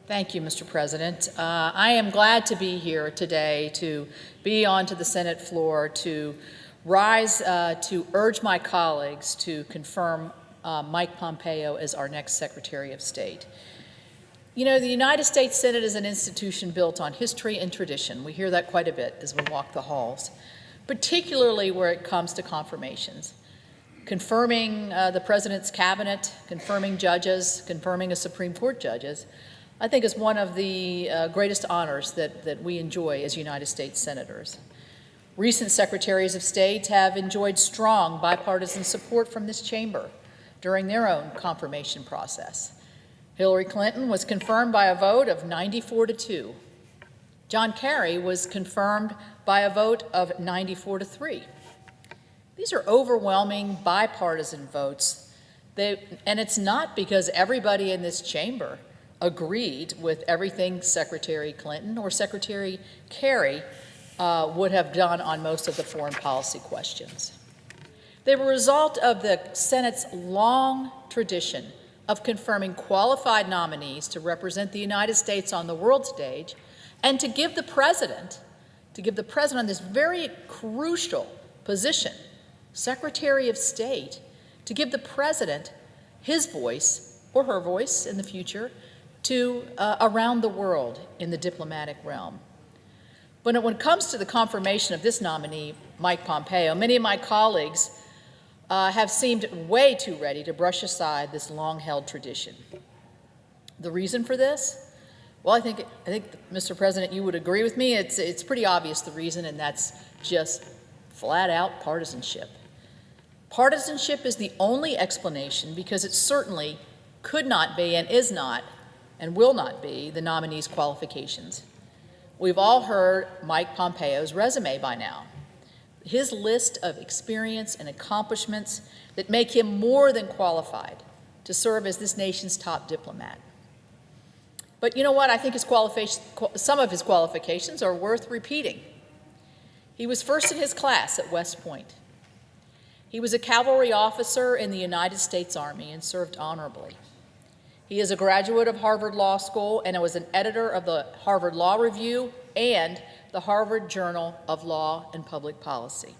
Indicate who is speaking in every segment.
Speaker 1: Thank you, Mr. President. I am glad to be here today to be onto the Senate floor to rise to urge my colleagues to confirm Mike Pompeo as our next Secretary of State. You know, the United States Senate is an institution built on history and tradition. We hear that quite a bit as we walk the halls, particularly where it comes to confirmations. Confirming the President's cabinet, confirming judges, confirming a Supreme Court judges, I think is one of the greatest honors that we enjoy as United States Senators. Recent Secretaries of State have enjoyed strong bipartisan support from this chamber during their own confirmation process. Hillary Clinton was confirmed by a vote of 94-2. John Kerry was confirmed by a vote of 94-3. These are overwhelming bipartisan votes, and it's not because everybody in this chamber agreed with everything Secretary Clinton or Secretary Kerry would have done on most of the foreign policy questions. They were a result of the Senate's long tradition of confirming qualified nominees to represent the United States on the world stage and to give the President on this very crucial position, Secretary of State, to give the President his voice or her voice in the future to around the world in the diplomatic realm. But when it comes to the confirmation of this nominee, Mike Pompeo, many of my colleagues have seemed way too ready to brush aside this long-held tradition. The reason for this? Well, I think, Mr. President, you would agree with me. It's pretty obvious the reason, and that's just flat-out partisanship. Partisanship is the only explanation because it certainly could not be and is not and will not be the nominee's qualifications. We've all heard Mike Pompeo's resume by now. His list of experience and accomplishments that make him more than qualified to serve as this nation's top diplomat. But you know what? I think some of his qualifications are worth repeating. He was first in his class at West Point. He was a cavalry officer in the United States Army and served honorably. He is a graduate of Harvard Law School and was an editor of the Harvard Law Review and the Harvard Journal of Law and Public Policy.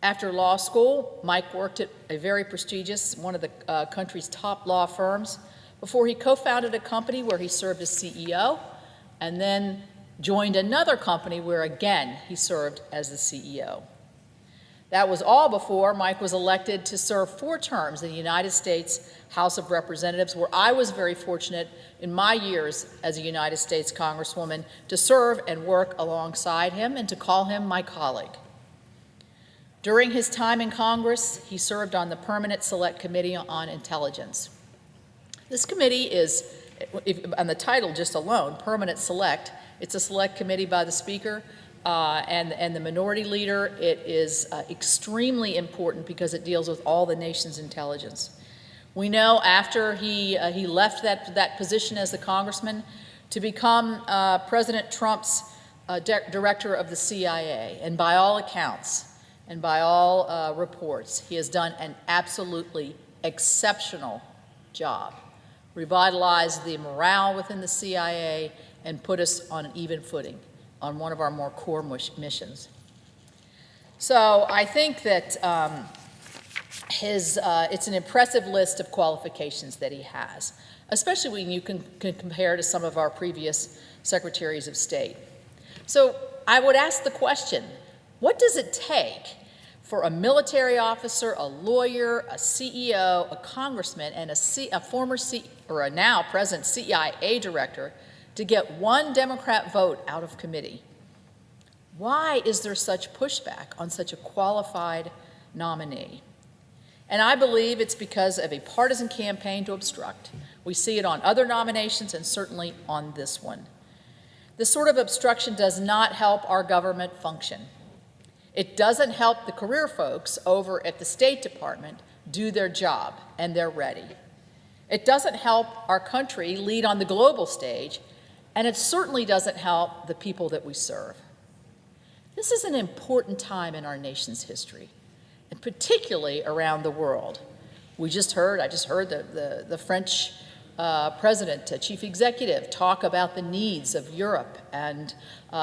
Speaker 1: After law school, Mike worked at a very prestigious, one of the country's top law firms, before he co-founded a company where he served as CEO, and then joined another company where, again, he served as the CEO. That was all before Mike was elected to serve 4 terms in the United States House of Representatives, where I was very fortunate in my years as a United States Congresswoman to serve and work alongside him and to call him my colleague. During his time in Congress, he served on the Permanent Select Committee on Intelligence. This committee is, on the title just alone, Permanent Select, it's a select committee by the Speaker and the minority leader. It is extremely important because it deals with all the nation's intelligence. We know after he left that position as the congressman to become President Trump's director of the CIA, and by all accounts and by all reports, he has done an absolutely exceptional job, revitalized the morale within the CIA, and put us on an even footing on one of our more core missions. So I think that it's an impressive list of qualifications that he has, especially when you can compare to some of our previous secretaries of state. So I would ask the question, what does it take for a military officer, a lawyer, a CEO, a congressman, and a now present CIA director to get one Democrat vote out of committee? Why is there such pushback on such a qualified nominee? And I believe it's because of a partisan campaign to obstruct. We see it on other nominations and certainly on this one. This sort of obstruction does not help our government function. It doesn't help the career folks over at the State Department do their job, and they're ready. It doesn't help our country lead on the global stage, and it certainly doesn't help the people that we serve. This is an important time in our nation's history, and particularly around the world. I just heard the French President, Chief Executive, talk about the needs of Europe and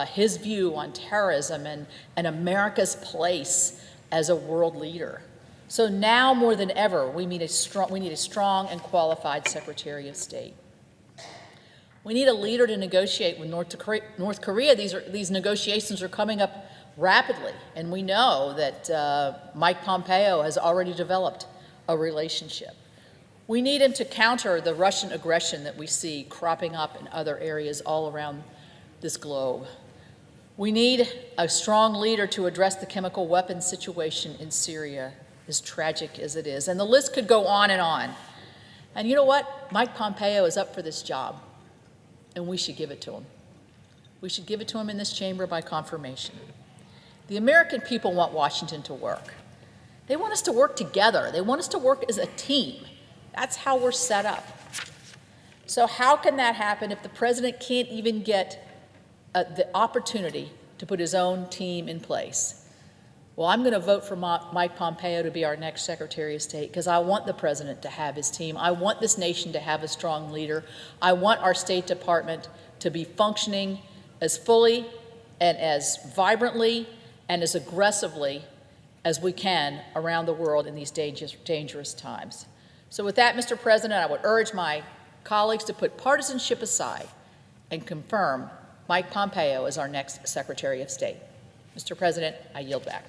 Speaker 1: his view on terrorism and America's place as a world leader. So now more than ever, we need a strong and qualified Secretary of State. We need a leader to negotiate with North Korea. These negotiations are coming up rapidly, and we know that Mike Pompeo has already developed a relationship. We need him to counter the Russian aggression that we see cropping up in other areas all around this globe. We need a strong leader to address the chemical weapons situation in Syria, as tragic as it is. And the list could go on and on. And you know what? Mike Pompeo is up for this job, and we should give it to him. We should give it to him in this chamber by confirmation. The American people want Washington to work. They want us to work together. They want us to work as a team. That's how we're set up. So how can that happen if the president can't even get the opportunity to put his own team in place? Well, I'm going to vote for Mike Pompeo to be our next Secretary of State because I want the president to have his team. I want this nation to have a strong leader. I want our State Department to be functioning as fully and as vibrantly and as aggressively as we can around the world in these dangerous times. So with that, Mr. President, I would urge my colleagues to put partisanship aside and confirm Mike Pompeo as our next Secretary of State. Mr. President, I yield back.